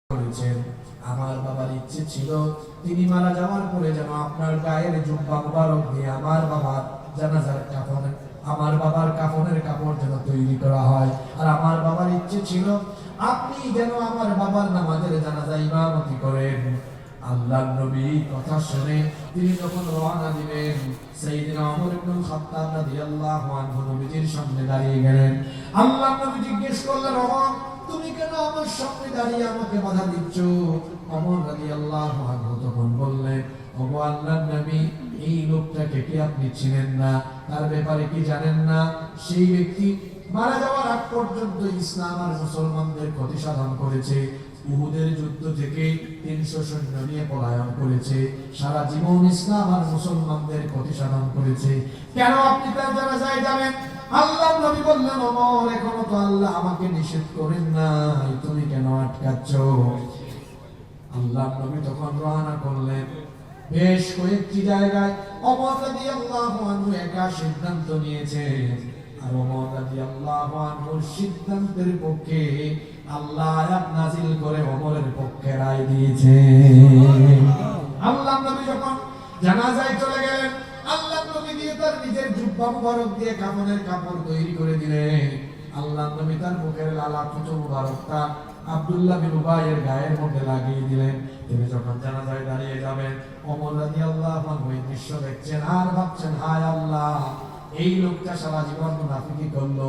করেছেন। আমার বাবার ইচ্ছে ছিল তিনি মারা যাওয়ার পরে যেন আপনার গায়ের জুব্বা মুবারক দিয়ে আমার বাবার জানাজার কাফন, আমার বাবার কাফনের কাপড় যেন তৈরি করা হয়। আর আমার বাবার ইচ্ছে ছিল আপনি যেন আমার বাবার নামাজের জানাজা ইমামতি করেন। আল্লাহর নবী কথা শুনে তিনি যখন রওনা দিবেন, সাইয়েদনা ওমর ইবনে খাত্তাব রাদিয়াল্লাহু আনহু নবীজির সামনে দাঁড়িয়ে গেলেন। আল্লাহর নবী জিজ্ঞেস করলেন, ওমর তুমি কেন আমার সামনে দাঁড়িয়ে আমাকে বাধা দিচ্ছ? ওমর রাদিয়াল্লাহু আনহু তখন বললেন, ওগো আল্লাহর নবী, এই লোকটাকে কি আপনি চিনেন না? তার ব্যাপারে কি জানেন না? সেই ব্যক্তি মারা যাওয়ার আগ পর্যন্ত ইসলাম আর মুসলমানদের ক্ষতি সাধন করেছে। উহুদের যুদ্ধ থেকে ৩০০ সৈন্য নিয়ে পলায়ন করেছে। সারা জীবন ইসলাম আর মুসলমানদের ক্ষতি সাধন করেছে। কেন আপনি তার জানাজায় যাবেন? আল্লাহর নবী বললেন, ওমর এখনো তো আল্লাহ আমাকে নিষেধ করেন নাই, তুমি কেন আটকাচ্ছ? আল্লাহর নবী তখন রওনা করলেন। বেশ কয়েকটি জায়গায় ওমর রাদিয়াল্লাহু আনহু একা সিদ্ধান্ত নিয়েছেন। আর ওমর রাদিয়াল্লাহু আনহুর সিদ্ধান্তের পক্ষে আল্লাহ আয়াত নাযিল করে ওমরের পক্ষে রায় দিয়েছেন। আল্লাহর নবী যখন জানাজায় চলে গেলেন, আল্লাহর নবী দিয়ে তার নিজের জুব্বা মুবারক দিয়ে কাফনের কাপড় তৈরি করে দিলেন। আল্লাহর নবী তার মুখের লালা কুচু মুবারকটা আব্দুল্লাহ বিন উবাইয়ের গায়ের মধ্যে লাগিয়ে দিলেন। তিনি যখন জানাজায় দাঁড়িয়ে যাবেন, ওমর রাদিয়াল্লাহু আনহু এই দৃশ্য দেখছেন আর ভাবছেন, হায় আল্লাহ, এই লোকটা সারা জীবন মুনাফিকি করলো।